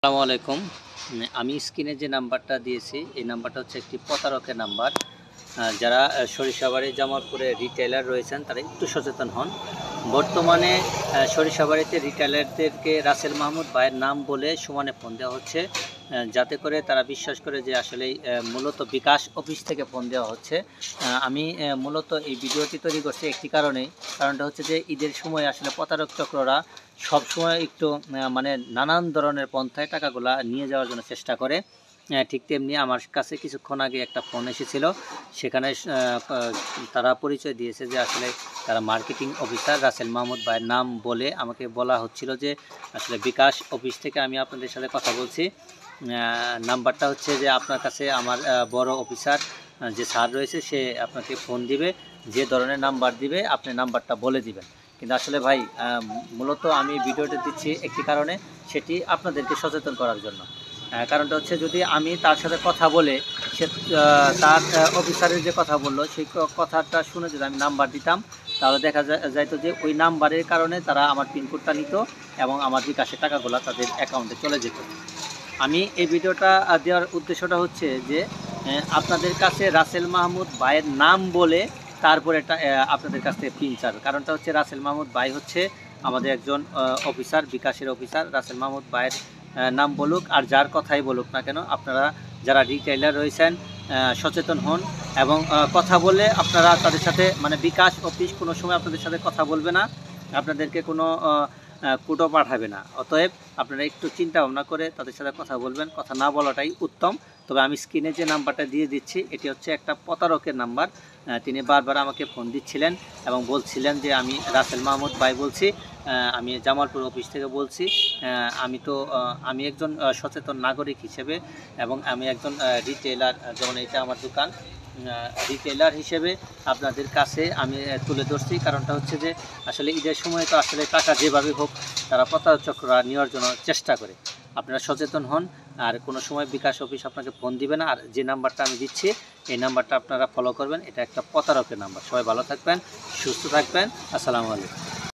আসসালামু আলাইকুম। আমি স্ক্রিনে যে নাম্বারটা দিয়েছি এই নাম্বারটা হচ্ছে একটি প্রতারকের নাম্বার। যারা সরিষাবাড়ি জামালপুরে রিটেইলার রয়েছেন তারা একটু সচেতন হন। বর্তমানে সরিষাবাড়িতে রিটেইলারদেরকে রাসেল মাহমুদ ভাইয়ের নাম বলে সমানে ফোন দেওয়া হচ্ছে, যাতে করে তারা বিশ্বাস করে যে আসলেই মূলত বিকাশ অফিস থেকে ফোন দেওয়া হচ্ছে। আমি মূলত এই ভিডিওটি তৈরি করছি একটি কারণেই, কারণটা হচ্ছে যে ঈদের সময় আসলে প্রতারক চক্ররা সবসময় একটু মানে নানান ধরনের পন্থায় টাকাগুলা নিয়ে যাওয়ার জন্য চেষ্টা করে। ঠিক তেমনি আমার কাছে কিছুক্ষণ আগে একটা ফোন এসেছিল, সেখানে তারা পরিচয় দিয়েছে যে আসলে তারা মার্কেটিং অফিসার রাসেল মাহমুদ ভাইয়ের নাম বলে আমাকে বলা হচ্ছিল যে আসলে বিকাশ অফিস থেকে আমি আপনাদের সাথে কথা বলছি। নাম্বারটা হচ্ছে যে আপনার কাছে আমার বড় অফিসার যে স্যার রয়েছে সে আপনাকে ফোন দিবে, যে ধরনের নাম্বার দিবে আপনি নাম্বারটা বলে দিবেন। কিন্তু আসলে ভাই মূলত আমি ভিডিওটা দিচ্ছি একটি কারণে, সেটি আপনাদেরকে সচেতন করার জন্য। কারণটা হচ্ছে যদি আমি তার সাথে কথা বলে সে তার অফিসারের যে কথা বললো সেই কথাটা শুনে যদি আমি নাম্বার দিতাম, তাহলে দেখা যাইতো যে ওই নাম্বারের কারণে তারা আমার পিনকোডটা নিত এবং আমার বিকাশের টাকাগুলো তাদের অ্যাকাউন্টে চলে যেত। আমি এই ভিডিওটা দেওয়ার উদ্দেশ্যটা হচ্ছে যে আপনাদের কাছে রাসেল মাহমুদ ভাইয়ের নাম বলে তারপরে এটা আপনাদের কাছ থেকে পিন চাবে। কারণটা হচ্ছে রাসেল মাহমুদ ভাই হচ্ছে আমাদের একজন অফিসার, বিকাশের অফিসার। রাসেল মাহমুদ ভাইয়ের নাম বলুক আর যার কথাই বলুক না কেন, আপনারা যারা রিটেইলার রয়েছেন সচেতন হন এবং কথা বলে আপনারা তাদের সাথে মানে বিকাশ অফিস কোনো সময় আপনাদের সাথে কথা বলবে না, আপনাদেরকে কোনো কোডও পাঠাবে না। অতএব আপনারা একটু চিন্তা ভাবনা করে তাদের সাথে কথা বলবেন, কথা না বলাটাই উত্তম। তবে আমি স্ক্রিনে যে নাম্বারটা দিয়ে দিচ্ছি এটি হচ্ছে একটা প্রতারকের নাম্বার। তিনি বারবার আমাকে ফোন দিচ্ছিলেন এবং বলছিলেন যে আমি রাসেল মাহমুদ ভাই বলছি, আমি জামালপুর অফিস থেকে বলছি। আমি একজন সচেতন নাগরিক হিসেবে এবং আমি একজন রিটেইলার, যেমন এটা আমার দোকান, রিটেইলার হিসেবে আপনাদের কাছে আমি তুলে ধরছি। কারণটা হচ্ছে যে আসলে ঈদের সময় তো আসলে টাকা যেভাবে হোক তারা প্রতারক চক্ররা নেওয়ার জন্য চেষ্টা করে। আপনারা সচেতন হন, আর কোনো সময় বিকাশ অফিস আপনাকে ফোন দিবে না। আর যে নাম্বারটা আমি দিচ্ছি এই নাম্বারটা আপনারা ফলো করবেন, এটা একটা প্রতারকের নাম্বার। সবাই ভালো থাকবেন, সুস্থ থাকবেন। আসসালামু আলাইকুম।